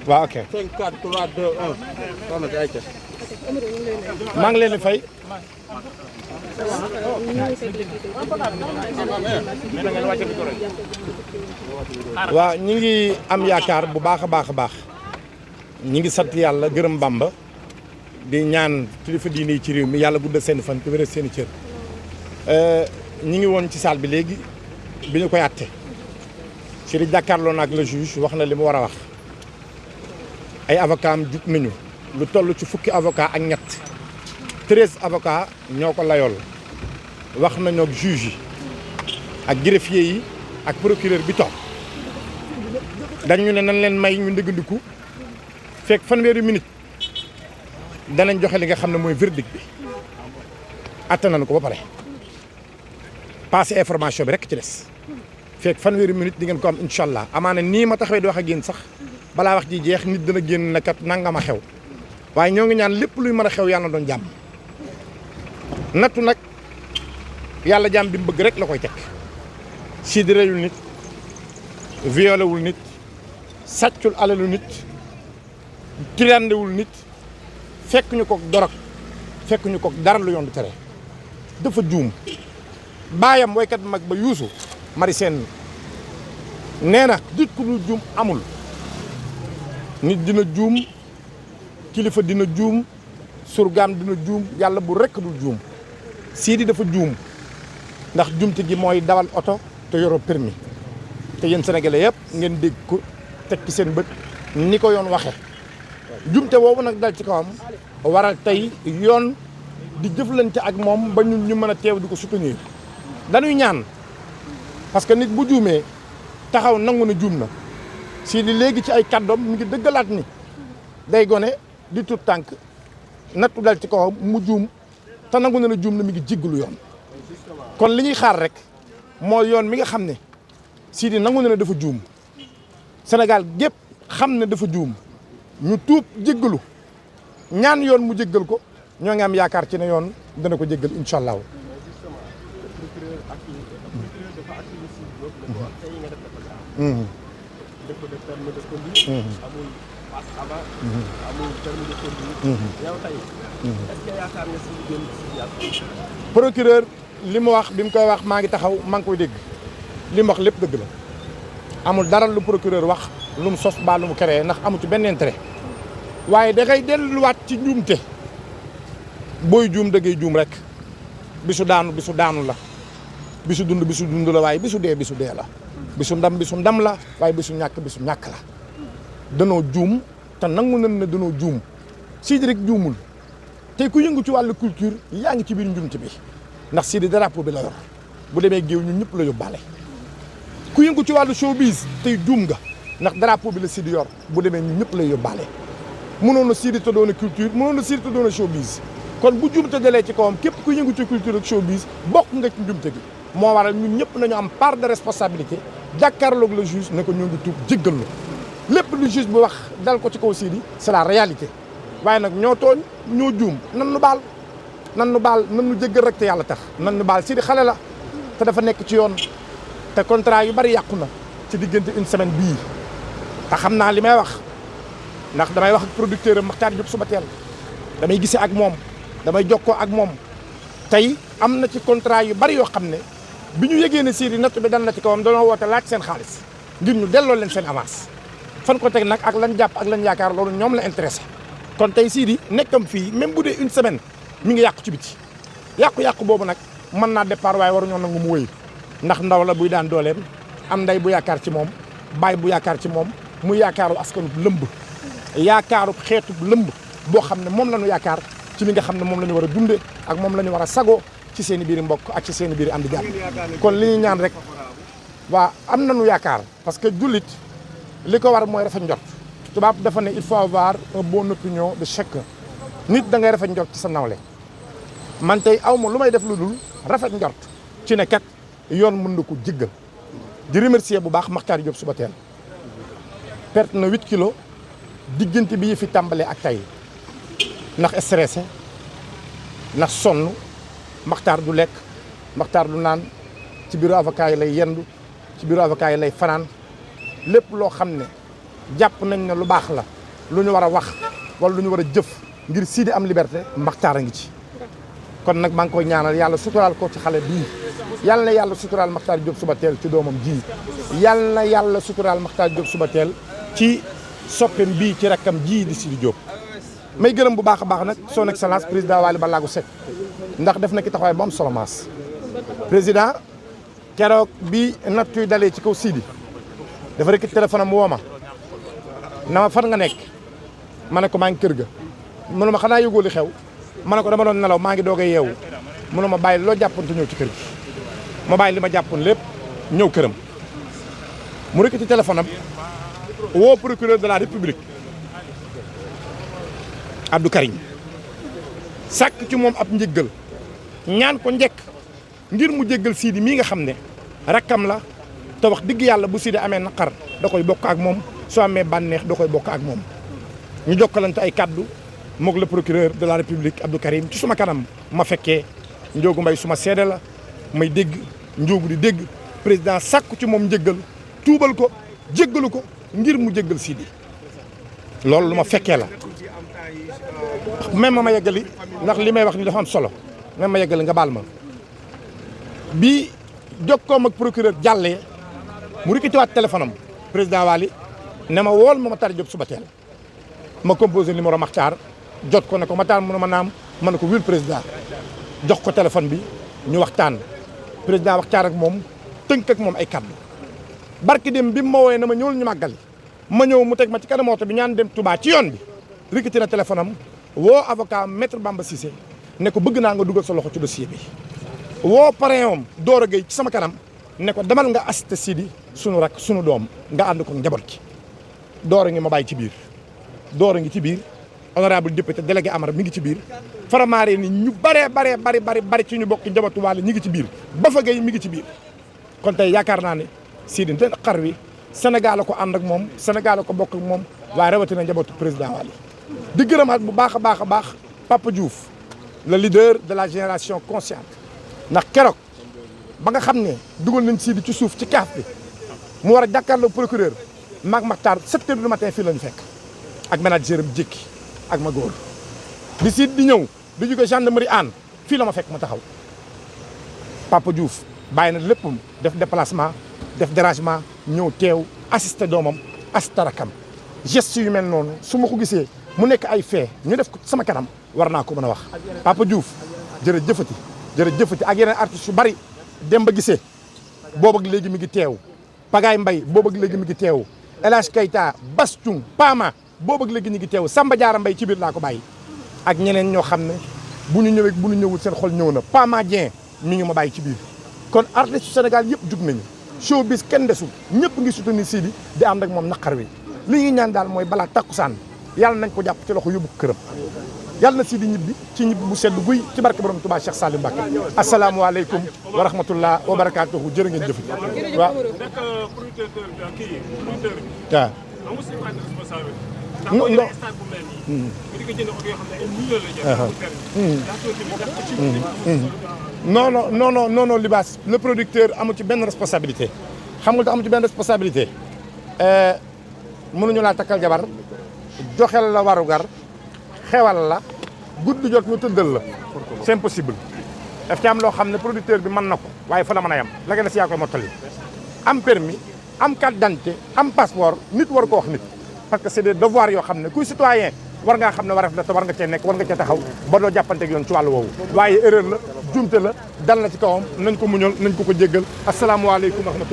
waaw ok 5 4 3 2 1 soxna si ayca. maa ngi leen di fay. waaw ñi ngi am yaakaar bu baax a baax a baax ñi ngi sant yàlla gërëm Bamba di ñaan kilifa diine yi ci réew mi yàlla guddal seen fan te wéral seen i cër. ñi ngi woon ci salle bi léegi bi ñu koy àtte ci di jàkkaarloo na ak le juge wax na li mu war a wax ay avocat am jug nañu lu toll ci fukki avocat ak ñett 13 avocats ñoo ko layool wax nañoo ak juge yi ak greffier yi ak procureur bi toog dañu ne nañ leen may ñu ndëggandiku fekk fanweeri minute danañ joxe li nga xam ne mooy verdict bi atte nañu ko ba pare passé information bi rek ci des fekk fanweeri minute di ngeen ko am incha allah amaana nii ma taxawee di wax ak yéen sax balaa wax ji jeex nit dana génn na kat nangama xew waaye ñoo ngi ñaan lépp luy mën a xew yàlla na doon jàmm nattu nag yàlla jàmm bi mu bëgg rek la koy teg Sidy reyul nit violé wul nit sàccul alalu nit tirandewul nit fekk ñu ko dorog fekk ñu ko dara lu yoon du tere dafa juum baayam waykat bu mag ba Youssou Mari Sène nee na nit ku dul juum amul nit dina juum kilifa dina juum surgaam dina juum yàlla bu rekk dul juum Sidy dafa juum ndax juumte gi mooy dawal oto te yoroo permis te yéen sénégalais yëpp ngeen dégg ko teg ci seen bët ni ko yoon waxe juumte boobu nag dal ci kawam waral tey yoon di jëflante ak moom ba ñun ñu mën a teew di ko soutenir dañuy ñaan parce que nit bu juumee taxaw nangu na juum na Sidy léegi ci ay kàddoom mi ngi dëggalaat ni day gone di tut tànk nattu dal ci kawam mu juum te nangu na juum na mi ngi jéggalu yoon kon li ñuy xaar rek mooy yoon mi nga xam ne Sidy nangu na ne dafa juum Sénégal gépp xam ne dafa juum ñu tuub jéggalu ñaan yoon mu jéggal ko ñoo ngi am yaakaar ci ne yoon dana ko jéggal incha allah. procureur li mu wax bi mu koy wax maa ngi taxaw maa ngi koy dégg li mu wax lépp dëgg la amul dara lu procureur wax lu mu sos ba lu mu créé ndax amu ci benn intérêt waaye da ngay delluwaat ci njuumte booy juum da ngay juum rek bisu daanu la bisu dund la waaye bisu dee la bisu ndam la waaye bisu ñàkk la danoo juum te nangu nañ ne danoo juum Sidy rek juumul tey ku yëngu ci wàllu culture yaa ngi ci biir njuumte bi ndax Sidy drapeau bi la yor bu demee géew ñun ñëpp la yóbbaale ku yëngu ci wàllu showbiz tey juum nga ndax drapeau bi la Sidy yor bu demee ñun ñëpp lay yóbbaale mënoon na Sidy te doon a culture mënoon na Sidy te doon a showbiz kon bu juumte dalee ci kawam képp ku yëngu ci culture ak showbiz bokk nga ci njuumte gi moo waral ñun ñëpp nañu am part de responsabilité jàkkaarloog le juge ne ko ñoo ngi tuub jéggal la lépp lu juge bi wax dal ko ci kaw Sidy c'est la réalité waaye nag ñoo tooñ ñoo juum nan nu baal nan nu jéggal rek te yàlla tax nan nu baal Sidy xale la te dafa nekk ci yoon te contrat yu bari yàqu na ci diggante une semaine bii te xam naa li may wax ndax damay wax ak producteur am Makhtar Diop suba teel damay gisee ak moom damay jokkoo ak moom tey am na ci contrat yu bari yoo xam ne bi ñu yëgee ne Sidy natt bi dal na ci kawam dañoo woote laaj seen xaalis ngir ñu delloo leen seen avance fan ko teg nag ak lañ jàpp ak lañ yaakaar loolu ñoom la intéressé kon tey Sidy nekkam fii même bu dee une semaine mi ngi yàqu ci biti yàqu-yàqu boobu nag mën naa départ waaye waruñoo nangu mu wëy ndax ndaw la buy daan dooleem am nday bu yaakaar ci moom baay bu yaakaar ci moom mu yaakaaru askanu lëmb yaakaaru xeetu lëmb boo xam ne moom la ñu yaakaar ci li nga xam ne moom la ñu war a dunde ak moom la ñu war a sagoo ci seen i biir mbokk ak ci seen i biir am di jàmm kon li ñuy ñaan rek waa am nañu yaakaar parce que jullit li ko war mooy rafet njort tubaab dafa ne il faut avoir une bonne opinion de chacun nit da ngay rafet njort ci sa nawle man tey aw ma lu may def lu dul rafet njort ci ne kat yoon mën na ko jéggal di remercier bu baax Makhtar Diop suba teel perte na 8 kilos diggante bi fi tàmbalee ak tey ndax stressé ndax sonn Makhtar du lekk Makhtar du naan ci bureau avocat yi lay yendu ci bureau avocat yi lay fanaan lépp loo xam ne jàpp nañ ne lu baax la lu ñu war a wax wala lu ñu war a jëf ngir Sidy am liberté Makhtar a ngi ci. kon nag maa ngi koy ñaanal yàlla suturaal ko ci xale bii yàlla na yàlla suturaal Makhtar Diop Soubatel ci doomam ji yàlla na yàlla suturaal Makhtar Diop Soubatel ci soppem bii ci rakkam ji di Sidy Diop. may gërëm bu baax a baax nag son excellence président Waly Ballago Seck ndax def na ki taxawaay bu am solo maas président keroog bi nattuy dalee ci kaw Sidy dafa rek téléphone am woo ma na ma fan nga nekk ma ne ko maa ngi kër ga mënu ma xanaa yëgoo li xew ma ne ko dama doon nelaw maa ngi doog a yeewu mënu ma bàyyi loo jàppoon te ñëw ci kër gi ma bàyyi li ma jàppoon lépp ñëw këram mu rek ci téléphone am woo procureur de la république Abdou Karim sàkk ci moom ab njëggal ñaan ko njëkk ngir mu jéggal Sidy mii nga xam ne rakkam la te wax digg yàlla bu Sidy amee naqar da koy bokk ak moom soo amee bànneex da koy bokk ak moom ñu jokkalante ay kaddu moog le procureur de la république Abdou Karim ci suma kanam ma fekkee Ndiogou Mbaye suma seede la may dégg Ndiogou di dégg président sàkku ci moom njëggal tuubal ko jéggalu ko ngir mu jéggal Sidy loolu lu ma fekkee la même ma yeggali ndax li may wax ni dafa am solo même ma yeggali nga baal ma bi jokkoom ak procureur jàllee mu rikkitiwaat téléphone am président Waly ne ma wool ma Makhtar Diop Soubatel ma composé numéro Makhtar jot ko ne ko Makhtar mu ne ma naam ma ne ko wil président jox ko téléphone bi ñu waxtaan président waxtaan ak moom tënk ak moom ay kaddu barki dem bi mu ma wooyee na ma ñëwul ñu màggali ma ñëw mu teg ma ci kanam oto bi ñaan dem Touba ci yoon bi rikkiti na téléphone am woo avocat maître Bamba Cissé ne ko bëgg naa nga dugal sa loxo ci dossier bi woo parrain am Doro Gueye ci sama kanam ne ko demal nga assisté Sidy sunu rak sunu doom nga ànd ko njaboot gi Doro ngi ma bàyyi ci biir Doro ngi ci biir honorable député délégué Amar mi ngi ci biir faramaare ni ñu bari ci ñu bokk njabootu Waly ñi ngi ci biir Bafa Gueye mi ngi ci biir kon tey yaakaar naa ne Sidy te xar wi Sénégal la ko ànd ak moom Sénégal la ko bokk ak moom waaye rawatina njabootu président Waly di gërëmaat bu baax a baax Papa Diouf le leader de la génération consciente ndax keroog ba nga xam ne dugal nañ Sidy ci suuf ci kaaf bi mu war a jàkkaarloo procureur maag Makhtar 7 heures du matin fii la ñu fekk ak manager am jékki ak ma góor di Sidy di ñëw di jóge gendarmerie Hann fii la ma fekk ma taxaw Papa Diouf bàyyi na léppam def déplacement def dérangement ñëw teew assisté doomam assisté rakam geste yu mel noonu su ma ko gisee mu nekk ay fee ñu def ko sama kanam war naa ko mën a wax Papa Diouf jërëjëfati ak yeneen artistes yu bari Demba Guissé boobu ak léegi mi ngi teew Pagaye Mbaye boobu ak léegi mi ngi teew El Hadj Keita Bass Thioung Pama boobu ak léegi ñu ngi teew Samba Diarra Mbaye ci biir laa ko bàyyi ak ñeneen ñoo xam ne bu ñu ñëwee bu ñu ñëwul seen xol ñëw na Pama Dieng mi ngi ma bàyyi ci biir kon artistes yu Sénégal yëpp jug nañu showbiz kenn desul ñëpp ngi soutenir Sidy di ànd ak moom naqar wi li ñuy ñaan daal mooy balaa takkusaan yàlla nañ ko jàpp ci loxo yóbbu këram yàlla na Sidy ñibbi ci ñibbi bu sedd guy ci barke borom Touba Cheikh Salim Mbacké asalaamualeykum wa rahmatullah wa barakaatuhu jërë ngeen jëf waaw non Libaas le producteur amu ci benn responsabilité xam nga tax amu ci benn responsabilité mënuñu laa takkal jabar joxel la warugar xewal la guddi jot ñu tëddal la c'est impossible daf ci am loo xam ne producteur bi mën na ko waaye fa la mën a yem la nga des yaa koy mottali am permis am carte d'identité am passeport nit war ko wax nit parce que c'est des devoirs yoo xam ne kuy citoyen war ngaa xam ne waref la te war nga cee nekk war nga cee taxaw ba doo jàppanteeg yoon ci wàllu woowu waaye erreur la jumte la dal na ci kawam nañ ko muñal nañ ko jéggal asalaamaaleykum wa rahmatulah